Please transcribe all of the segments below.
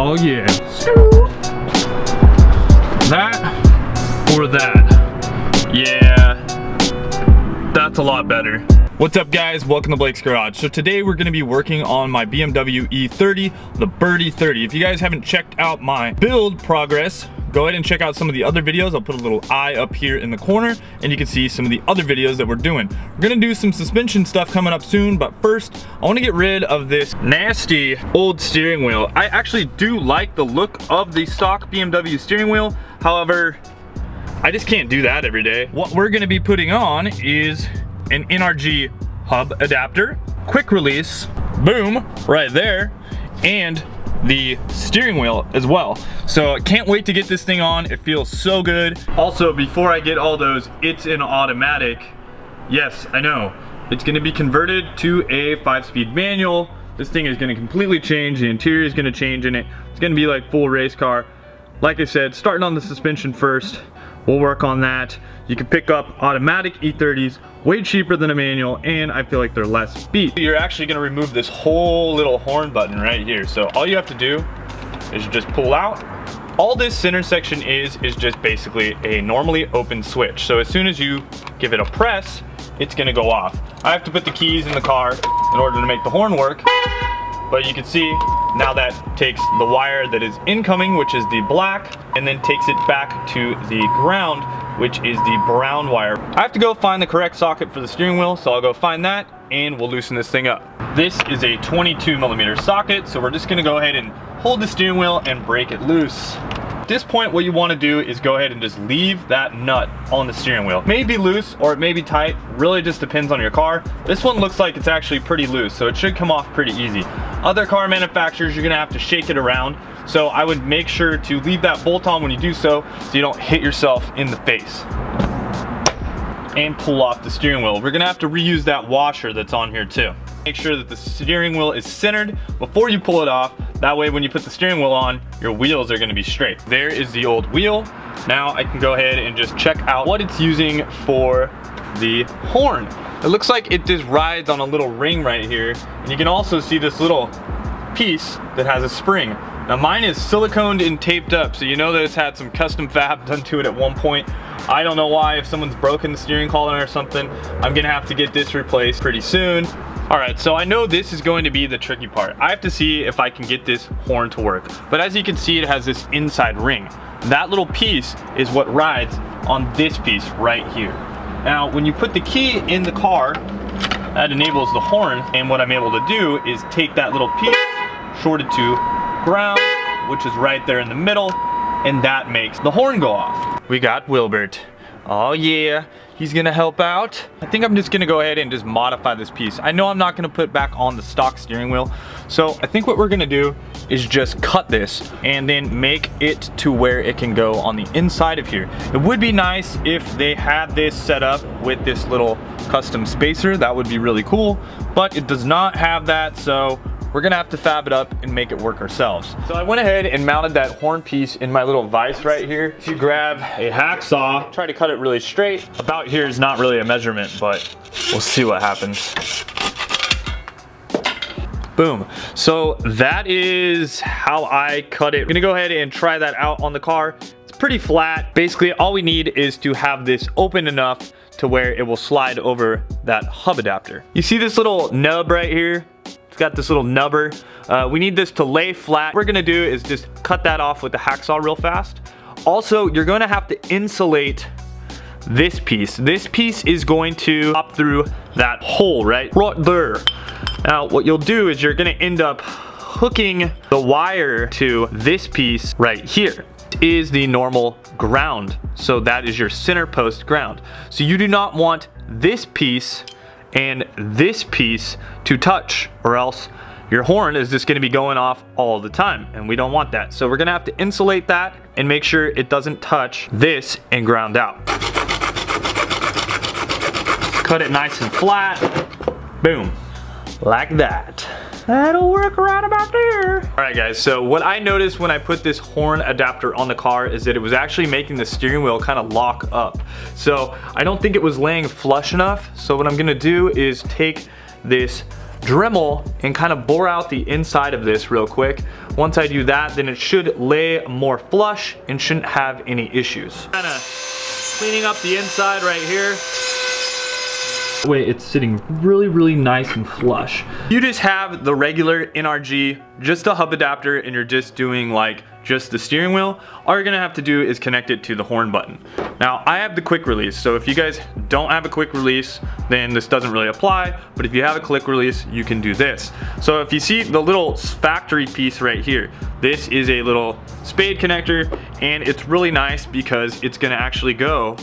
Oh yeah. That or that? Yeah, that's a lot better. What's up guys, welcome to Blake's Garage. So today we're gonna be working on my BMW E30, the Berty 30. If you guys haven't checked out my build progress, go ahead and check out some of the other videos. I'll put a little eye up here in the corner and you can see some of the other videos that we're doing. We're gonna do some suspension stuff coming up soon, but first I wanna get rid of this nasty old steering wheel. I actually do like the look of the stock BMW steering wheel. However, I just can't do that every day. What we're gonna be putting on is an NRG hub adapter, quick release, boom, right there, and the steering wheel as well. So I can't wait to get this thing on. It feels so good. Also, before I get all those, it's an automatic. Yes, I know. It's gonna be converted to a 5-speed manual. This thing is gonna completely change. The interior is gonna change in it. It's gonna be like full race car. Like I said, starting on the suspension first. We'll work on that. You can pick up automatic E30s, way cheaper than a manual, and I feel like they're less speed. You're actually gonna remove this whole little horn button right here. So all you have to do is just pull out. All this center section is just basically a normally open switch. So as soon as you give it a press, it's gonna go off. I have to put the keys in the car in order to make the horn work. But you can see now that takes the wire that is incoming, which is the black, and then takes it back to the ground, which is the brown wire. I have to go find the correct socket for the steering wheel, so I'll go find that and we'll loosen this thing up. This is a 22mm socket, so we're just gonna go ahead and hold the steering wheel and break it loose. At this point, what you wanna do is go ahead and just leave that nut on the steering wheel. It may be loose or it may be tight, really just depends on your car. This one looks like it's actually pretty loose, so it should come off pretty easy. Other car manufacturers, you're gonna have to shake it around, so I would make sure to leave that bolt on when you do so you don't hit yourself in the face. And pull off the steering wheel. We're gonna have to reuse that washer that's on here too. Make sure that the steering wheel is centered before you pull it off. That way when you put the steering wheel on, your wheels are gonna be straight. There is the old wheel. Now I can go ahead and just check out what it's using for the horn. It looks like it just rides on a little ring right here. And you can also see this little piece that has a spring. Now mine is siliconed and taped up, so you know that it's had some custom fab done to it at one point. I don't know why. If someone's broken the steering column or something, I'm gonna have to get this replaced pretty soon. All right, so I know this is going to be the tricky part. I have to see if I can get this horn to work. But as you can see, it has this inside ring. That little piece is what rides on this piece right here. Now, when you put the key in the car, that enables the horn, and what I'm able to do is take that little piece, short it to ground, which is right there in the middle, and that makes the horn go off. We got Wilbert. Oh yeah, he's gonna help out. I think I'm just gonna go ahead and just modify this piece. I know I'm not gonna put back on the stock steering wheel, so I think what we're gonna do is just cut this and then make it to where it can go on the inside of here. It would be nice if they had this set up with this little custom spacer. That would be really cool, but it does not have that, so we're gonna have to fab it up and make it work ourselves. So I went ahead and mounted that horn piece in my little vise right here. If you grab a hacksaw, try to cut it really straight. About here is not really a measurement, but we'll see what happens. Boom. So that is how I cut it. I'm gonna go ahead and try that out on the car. It's pretty flat. Basically, all we need is to have this open enough to where it will slide over that hub adapter. You see this little nub right here? Got this little nubber. We need this to lay flat. What we're gonna do is just cut that off with the hacksaw real fast. Also, you're gonna have to insulate this piece. This piece is going to pop through that hole right there. Now, what you'll do is you're gonna end up hooking the wire to this piece right here. It is the normal ground. So that is your center post ground. So you do not want this piece and this piece to touch, or else your horn is just gonna be going off all the time, and we don't want that. So we're gonna have to insulate that and make sure it doesn't touch this and ground out. Cut it nice and flat. Boom, like that. That'll work right about there. All right guys, so what I noticed when I put this horn adapter on the car is that it was actually making the steering wheel kind of lock up. So I don't think it was laying flush enough. So what I'm gonna do is take this Dremel and kind of bore out the inside of this real quick. Once I do that, then it should lay more flush and shouldn't have any issues. Kind of cleaning up the inside right here. Wait, it's sitting really nice and flush. You just have the regular NRG, just a hub adapter, and you're just doing like just the steering wheel. All you're gonna have to do is connect it to the horn button. Now, I have the quick release, so if you guys don't have a quick release, then this doesn't really apply, but if you have a quick release, you can do this. So if you see the little factory piece right here, this is a little spade connector, and it's really nice because it's gonna actually go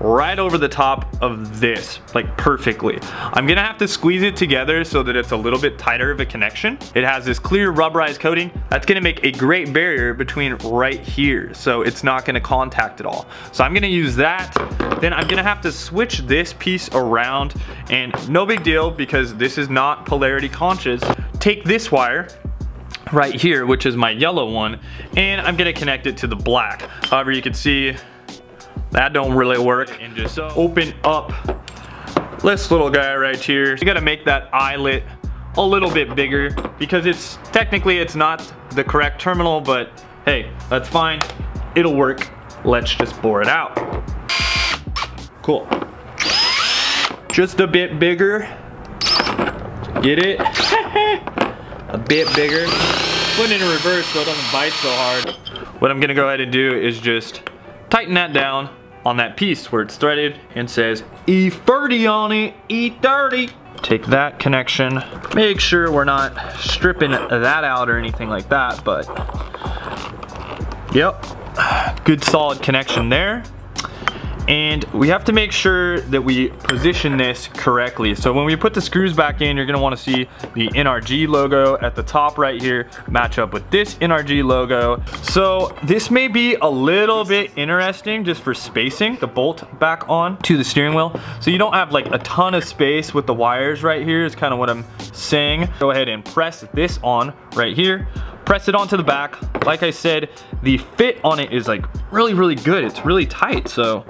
right over the top of this, like perfectly. I'm gonna have to squeeze it together so that it's a little bit tighter of a connection. It has this clear rubberized coating that's gonna make a great barrier between right here, so it's not gonna contact at all. So I'm gonna use that. Then I'm gonna have to switch this piece around, and no big deal because this is not polarity conscious. Take this wire right here, which is my yellow one, and I'm gonna connect it to the black. However, you can see that don't really work. And just open up this little guy right here. You gotta make that eyelet a little bit bigger because it's technically it's not the correct terminal, but hey, that's fine. It'll work. Let's just bore it out. Cool. Just a bit bigger. Get it? A bit bigger. Put it in reverse so it doesn't bite so hard. What I'm gonna go ahead and do is just tighten that down on that piece where it's threaded and says E30 on it, E30. Take that connection, make sure we're not stripping that out or anything like that, but yep, good solid connection there. And we have to make sure that we position this correctly. So when we put the screws back in, you're gonna wanna see the NRG logo at the top right here match up with this NRG logo. So this may be a little bit interesting just for spacing the bolt back on to the steering wheel. So you don't have like a ton of space with the wires right here is kind of what I'm saying. Go ahead and press this on right here. Press it onto the back. Like I said, the fit on it is like really good. It's really tight, so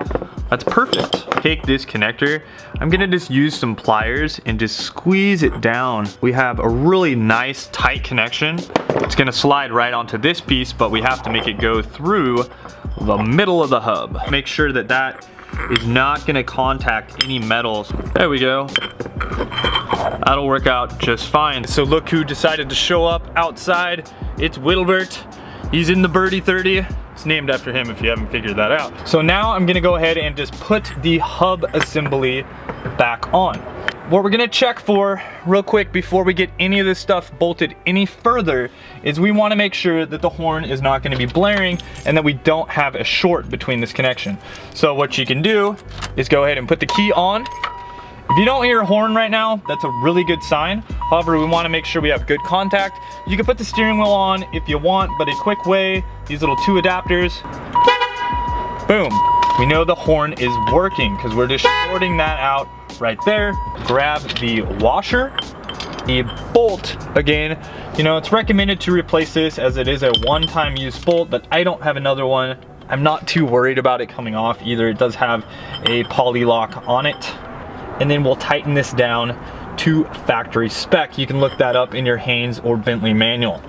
that's perfect. Take this connector. I'm gonna just use some pliers and just squeeze it down. We have a really nice tight connection. It's gonna slide right onto this piece, but we have to make it go through the middle of the hub. Make sure that that is not gonna contact any metals. There we go. That'll work out just fine. So look who decided to show up outside. It's Wilbert. He's in the Berty 30. It's named after him if you haven't figured that out. So now I'm gonna go ahead and just put the hub assembly back on. What we're gonna check for real quick before we get any of this stuff bolted any further is we wanna make sure that the horn is not gonna be blaring and that we don't have a short between this connection. So what you can do is go ahead and put the key on. If you don't hear a horn right now, that's a really good sign. However, we wanna make sure we have good contact. You can put the steering wheel on if you want, but a quick way, these little 2 adapters, boom. We know the horn is working because we're just shorting that out right there. Grab the washer, the bolt. Again, you know, it's recommended to replace this as it is a one-time use bolt, but I don't have another one. I'm not too worried about it coming off either. It does have a poly lock on it. And then we'll tighten this down to factory spec. You can look that up in your Haynes or Bentley manual.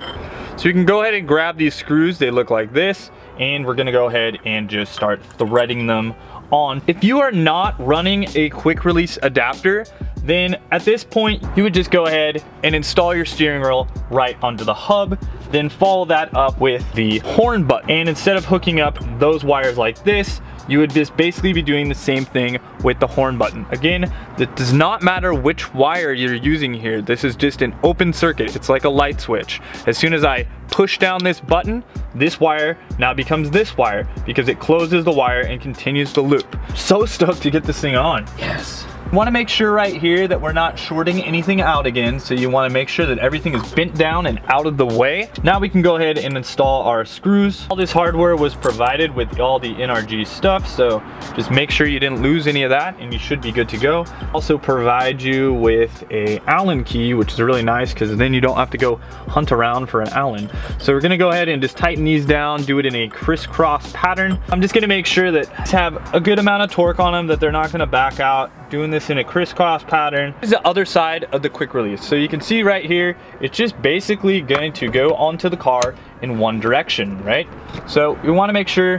So you can go ahead and grab these screws. They look like this, and we're gonna go ahead and just start threading them on. If you are not running a quick release adapter, then at this point, you would just go ahead and install your steering wheel right onto the hub, then follow that up with the horn button. And instead of hooking up those wires like this, you would just basically be doing the same thing with the horn button. Again, it does not matter which wire you're using here. This is just an open circuit. It's like a light switch. As soon as I push down this button, this wire now becomes this wire because it closes the wire and continues the loop. So stoked to get this thing on. Yes. You want to make sure right here that we're not shorting anything out again, so you want to make sure that everything is bent down and out of the way. Now we can go ahead and install our screws. All this hardware was provided with all the NRG stuff, so just make sure you didn't lose any of that and you should be good to go. Also provide you with a Allen key, which is really nice because then you don't have to go hunt around for an Allen. So we're gonna go ahead and just tighten these down, do it in a crisscross pattern. I'm just gonna make sure that these have a good amount of torque on them, that they're not gonna back out. doing this in a crisscross pattern. This is the other side of the quick release. So you can see right here, it's just basically going to go onto the car in one direction, right? So we want to make sure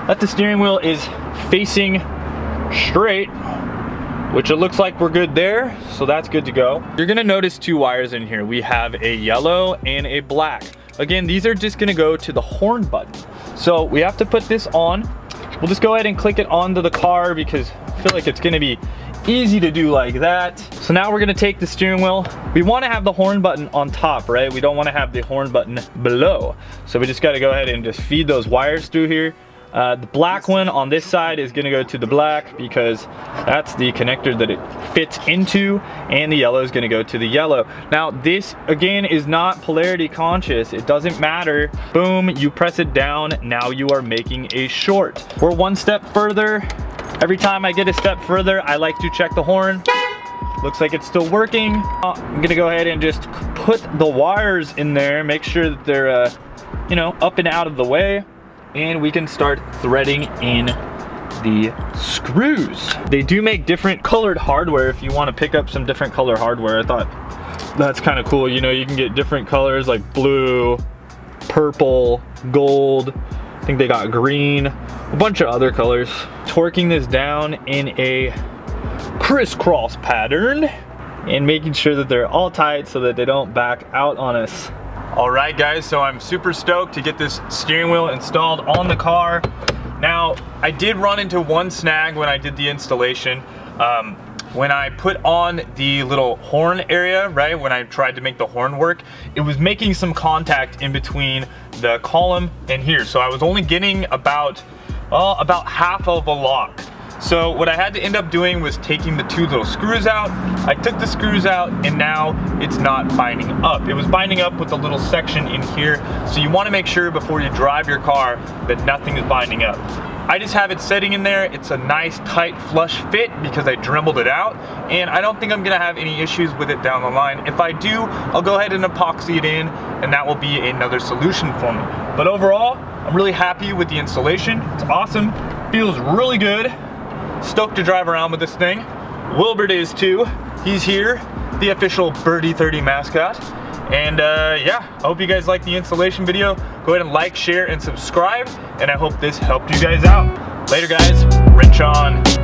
that the steering wheel is facing straight, which it looks like we're good there, so that's good to go. You're gonna notice two wires in here. We have a yellow and a black. Again, these are just gonna go to the horn button. So we have to put this on. We'll just go ahead and click it onto the car because I feel like it's gonna be easy to do like that. So now we're gonna take the steering wheel. We wanna have the horn button on top, right? We don't wanna have the horn button below. So we just gotta go ahead and just feed those wires through here. The black one on this side is gonna go to the black because that's the connector that it fits into, and the yellow is gonna go to the yellow. Now this, again, is not polarity conscious. It doesn't matter. Boom, you press it down, now you are making a short. We're one step further. Every time I get a step further, I like to check the horn. Looks like it's still working. I'm gonna go ahead and just put the wires in there, make sure that they're, you know, up and out of the way. And we can start threading in the screws. They do make different colored hardware if you want to pick up some different color hardware. I thought that's kind of cool. You know, you can get different colors like blue, purple, gold. I think they got green, a bunch of other colors. Torquing this down in a crisscross pattern and making sure that they're all tight so that they don't back out on us. Alright guys, so I'm super stoked to get this steering wheel installed on the car. Now, I did run into one snag when I did the installation. When I put on the little horn area, right, when I tried to make the horn work, it was making some contact in between the column and here. So I was only getting about half of a lock. So what I had to end up doing was taking the two little screws out. I took the screws out and now it's not binding up. It was binding up with a little section in here. So you want to make sure before you drive your car that nothing is binding up. I just have it sitting in there. It's a nice tight flush fit because I Dremelled it out, and I don't think I'm gonna have any issues with it down the line. If I do, I'll go ahead and epoxy it in, and that will be another solution for me. But overall, I'm really happy with the installation. It's awesome, feels really good. Stoked to drive around with this thing. Wilbert is too. He's here, the official Berty 30 mascot. And yeah, I hope you guys like the installation video. Go ahead and like, share, and subscribe. And I hope this helped you guys out. Later guys, wrench on.